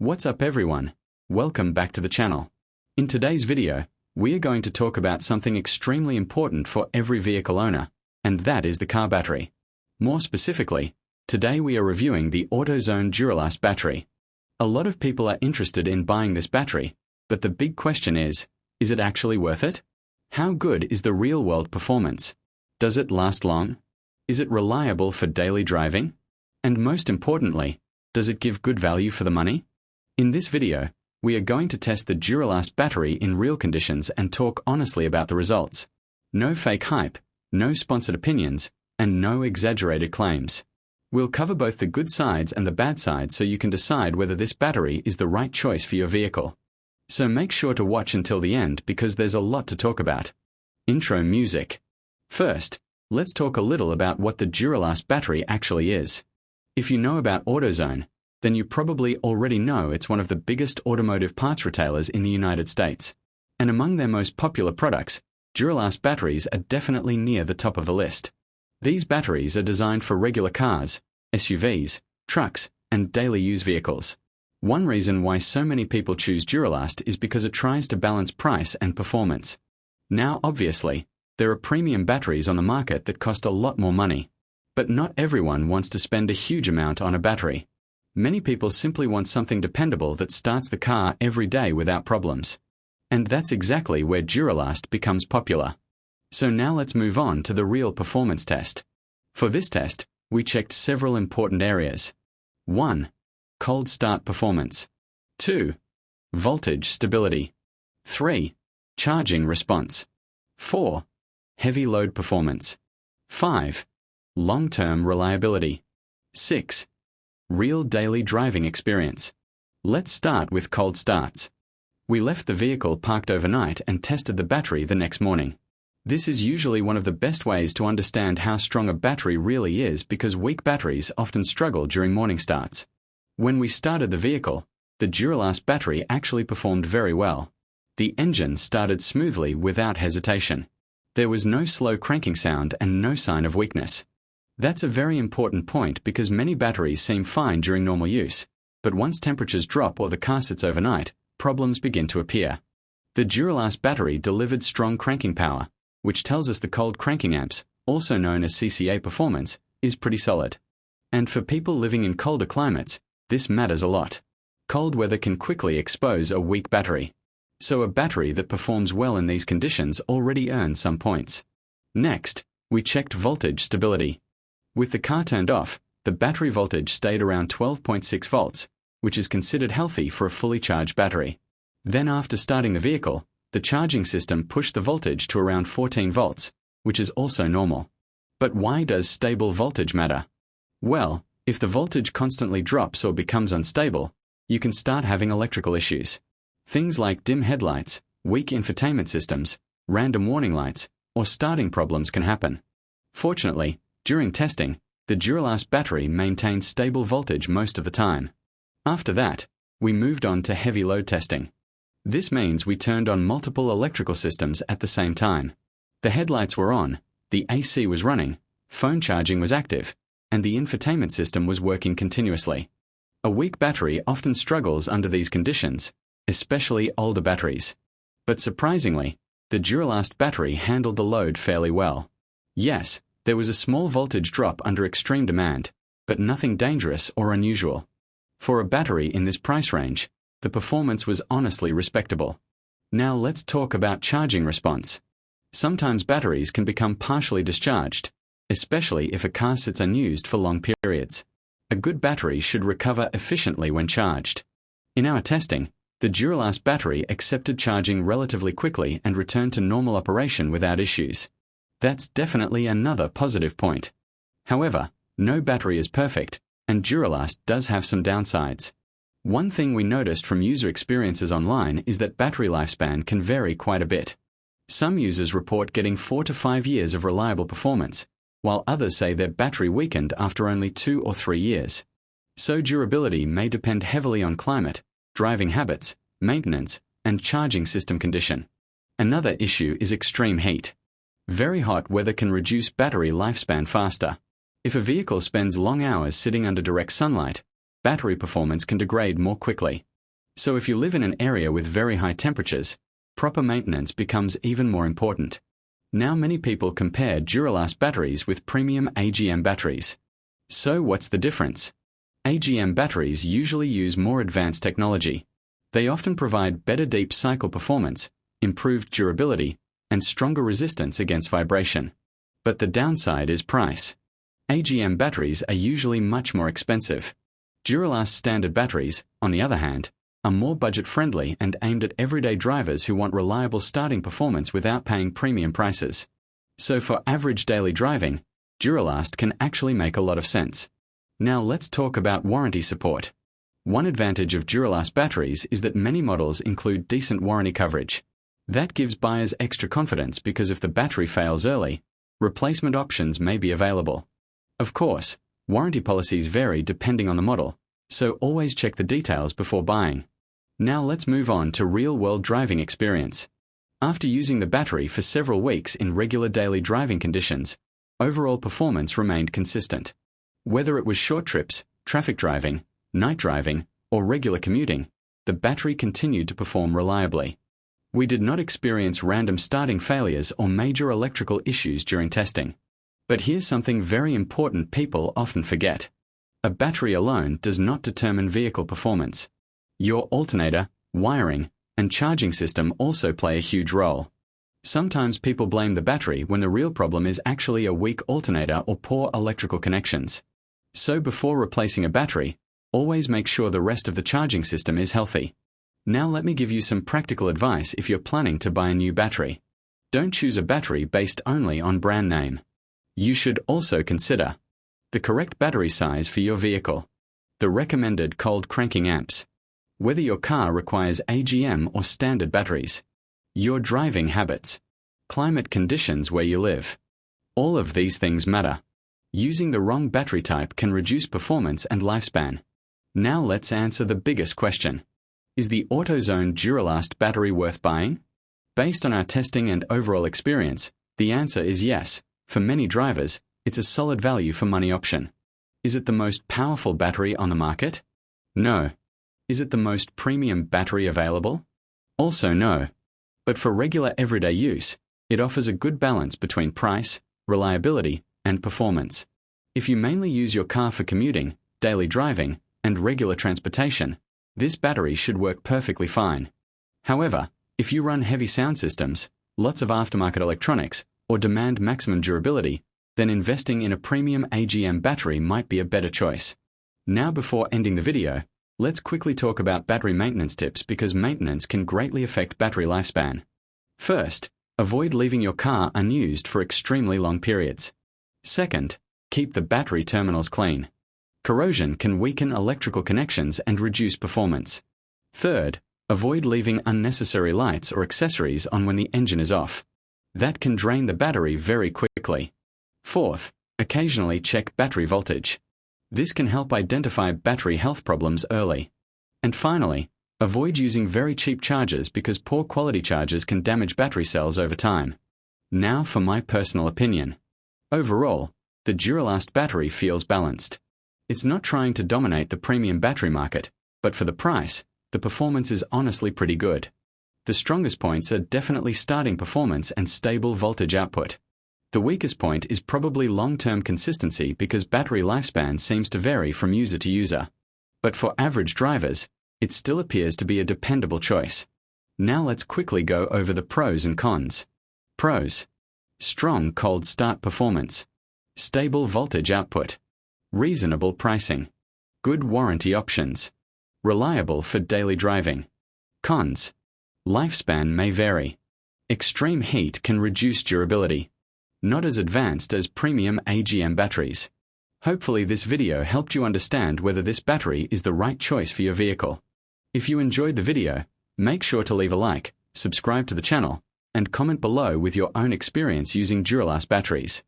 What's up everyone? Welcome back to the channel. In today's video, we are going to talk about something extremely important for every vehicle owner, and that is the car battery. More specifically, today we are reviewing the AutoZone Duralast Battery. A lot of people are interested in buying this battery, but the big question is it actually worth it? How good is the real-world performance? Does it last long? Is it reliable for daily driving? And most importantly, does it give good value for the money? In this video, we are going to test the Duralast battery in real conditions and talk honestly about the results. No fake hype, no sponsored opinions, and no exaggerated claims. We'll cover both the good sides and the bad sides so you can decide whether this battery is the right choice for your vehicle. So make sure to watch until the end because there's a lot to talk about. Intro music. First, let's talk a little about what the Duralast battery actually is. If you know about AutoZone, then you probably already know it's one of the biggest automotive parts retailers in the United States. And among their most popular products, Duralast batteries are definitely near the top of the list. These batteries are designed for regular cars, SUVs, trucks, and daily use vehicles. One reason why so many people choose Duralast is because it tries to balance price and performance. Now, obviously, there are premium batteries on the market that cost a lot more money. But not everyone wants to spend a huge amount on a battery. Many people simply want something dependable that starts the car every day without problems. And that's exactly where Duralast becomes popular. So now let's move on to the real performance test. For this test, we checked several important areas. 1. Cold start performance. 2. Voltage stability. 3. Charging response. 4. Heavy load performance. 5. Long-term reliability. 6. Real daily driving experience. Let's start with cold starts. We left the vehicle parked overnight and tested the battery the next morning. This is usually one of the best ways to understand how strong a battery really is because weak batteries often struggle during morning starts. When we started the vehicle, the Duralast battery actually performed very well. The engine started smoothly without hesitation. There was no slow cranking sound and no sign of weakness. That's a very important point because many batteries seem fine during normal use, but once temperatures drop or the car sits overnight, problems begin to appear. The Duralast battery delivered strong cranking power, which tells us the cold cranking amps, also known as CCA performance, is pretty solid. And for people living in colder climates, this matters a lot. Cold weather can quickly expose a weak battery. So a battery that performs well in these conditions already earns some points. Next, we checked voltage stability. With the car turned off, the battery voltage stayed around 12.6 volts, which is considered healthy for a fully charged battery. Then after starting the vehicle, the charging system pushed the voltage to around 14 volts, which is also normal. But why does stable voltage matter? Well, if the voltage constantly drops or becomes unstable, you can start having electrical issues. Things like dim headlights, weak infotainment systems, random warning lights, or starting problems can happen. Fortunately, during testing, the Duralast battery maintained stable voltage most of the time. After that, we moved on to heavy load testing. This means we turned on multiple electrical systems at the same time. The headlights were on, the AC was running, phone charging was active, and the infotainment system was working continuously. A weak battery often struggles under these conditions, especially older batteries. But surprisingly, the Duralast battery handled the load fairly well. Yes, there was a small voltage drop under extreme demand, but nothing dangerous or unusual. For a battery in this price range, the performance was honestly respectable. Now let's talk about charging response. Sometimes batteries can become partially discharged, especially if a car sits unused for long periods. A good battery should recover efficiently when charged. In our testing, the Duralast battery accepted charging relatively quickly and returned to normal operation without issues. That's definitely another positive point. However, no battery is perfect, and Duralast does have some downsides. One thing we noticed from user experiences online is that battery lifespan can vary quite a bit. Some users report getting 4 to 5 years of reliable performance, while others say their battery weakened after only 2 or 3 years. So durability may depend heavily on climate, driving habits, maintenance, and charging system condition. Another issue is extreme heat. Very hot weather can reduce battery lifespan faster. If a vehicle spends long hours sitting under direct sunlight, battery performance can degrade more quickly. So if you live in an area with very high temperatures, proper maintenance becomes even more important. Now many people compare Duralast batteries with premium AGM batteries. So what's the difference? AGM batteries usually use more advanced technology. They often provide better deep cycle performance, improved durability, and stronger resistance against vibration. But the downside is price. AGM batteries are usually much more expensive. Duralast standard batteries, on the other hand, are more budget-friendly and aimed at everyday drivers who want reliable starting performance without paying premium prices. So for average daily driving, Duralast can actually make a lot of sense. Now let's talk about warranty support. One advantage of Duralast batteries is that many models include decent warranty coverage. That gives buyers extra confidence because if the battery fails early, replacement options may be available. Of course, warranty policies vary depending on the model, so always check the details before buying. Now let's move on to real-world driving experience. After using the battery for several weeks in regular daily driving conditions, overall performance remained consistent. Whether it was short trips, traffic driving, night driving, or regular commuting, the battery continued to perform reliably. We did not experience random starting failures or major electrical issues during testing. But here's something very important people often forget. A battery alone does not determine vehicle performance. Your alternator, wiring, and charging system also play a huge role. Sometimes people blame the battery when the real problem is actually a weak alternator or poor electrical connections. So before replacing a battery, always make sure the rest of the charging system is healthy. Now let me give you some practical advice if you're planning to buy a new battery. Don't choose a battery based only on brand name. You should also consider the correct battery size for your vehicle, the recommended cold cranking amps, whether your car requires AGM or standard batteries, your driving habits, climate conditions where you live. All of these things matter. Using the wrong battery type can reduce performance and lifespan. Now let's answer the biggest question. Is the AutoZone Duralast battery worth buying? Based on our testing and overall experience, the answer is yes. For many drivers, it's a solid value for money option. Is it the most powerful battery on the market? No. Is it the most premium battery available? Also no. But for regular everyday use, it offers a good balance between price, reliability, and performance. If you mainly use your car for commuting, daily driving, and regular transportation, this battery should work perfectly fine. However, if you run heavy sound systems, lots of aftermarket electronics, or demand maximum durability, then investing in a premium AGM battery might be a better choice. Now before ending the video, let's quickly talk about battery maintenance tips because maintenance can greatly affect battery lifespan. First, avoid leaving your car unused for extremely long periods. Second, keep the battery terminals clean. Corrosion can weaken electrical connections and reduce performance. Third, avoid leaving unnecessary lights or accessories on when the engine is off. That can drain the battery very quickly. Fourth, occasionally check battery voltage. This can help identify battery health problems early. And finally, avoid using very cheap chargers because poor quality chargers can damage battery cells over time. Now for my personal opinion. Overall, the Duralast battery feels balanced. It's not trying to dominate the premium battery market, but for the price, the performance is honestly pretty good. The strongest points are definitely starting performance and stable voltage output. The weakest point is probably long-term consistency because battery lifespan seems to vary from user to user. But for average drivers, it still appears to be a dependable choice. Now let's quickly go over the pros and cons. Pros: strong cold start performance, stable voltage output, reasonable pricing, good warranty options, reliable for daily driving. Cons: lifespan may vary. Extreme heat can reduce durability. Not as advanced as premium AGM batteries. Hopefully this video helped you understand whether this battery is the right choice for your vehicle. If you enjoyed the video, make sure to leave a like, subscribe to the channel, and comment below with your own experience using Duralast batteries.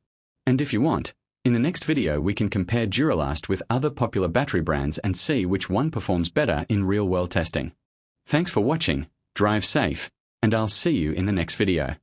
And if you want, in the next video we can compare Duralast with other popular battery brands and see which one performs better in real-world testing. Thanks for watching, drive safe, and I'll see you in the next video.